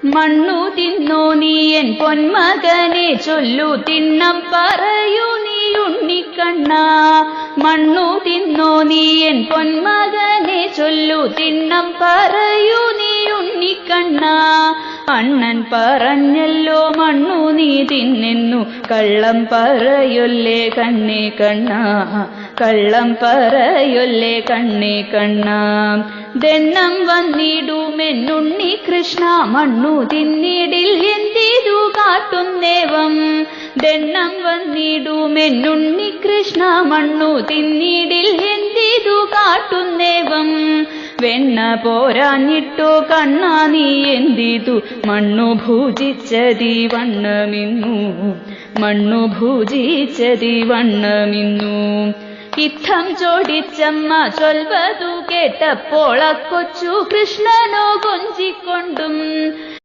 മണ്ണു തിന്നോ നീ എൻ പൊന്മകനെ ചൊല്ലു തിണ്ണം പറയൂ നീ ഉണ്ണിക്കണ്ണ. മണ്ണു തിന്നോ നീ എൻ പൊന്മകനെ ചൊല്ലു തിണ്ണം പറയൂ നീ ഉണ്ണിക്കണ്ണ. അണ്ണൻ പറഞ്ഞല്ലോ മണ്ണു നീ തിന്നെന്നു, കള്ളം പറയൊല്ലേ കണ്ണേ കണ്ണ, കള്ളം പറയൊല്ലേ കണ്ണേ കണ്ണ. ദണ്ണം വന്നിടുമെന്നുണ്ണി കൃഷ്ണ, മണ്ണു തിന്നിടിൽ എന്തിതു കാട്ടുന്നേവം. ദണ്ണം വന്നിടുമെന്നുണ്ണി കൃഷ്ണ, മണ്ണു തിന്നിടിൽ എന്തിതു കാട്ടുന്നേവം. വെണ്ണ പോരാഞ്ഞിട്ടോ കണ്ണാ നീ എന്തിതു മണ്ണു ഭുജിച്ചതി വണ്ണമിന്നു, മണ്ണു ഭുജിച്ചതി വണ്ണമിന്നു. ഇത്തം ചോടിച്ചമ്മ ചൊൽവതു കേട്ടപ്പോൾ അക്കൊച്ചു കൃഷ്ണനോ കൊഞ്ചിക്കൊണ്ടും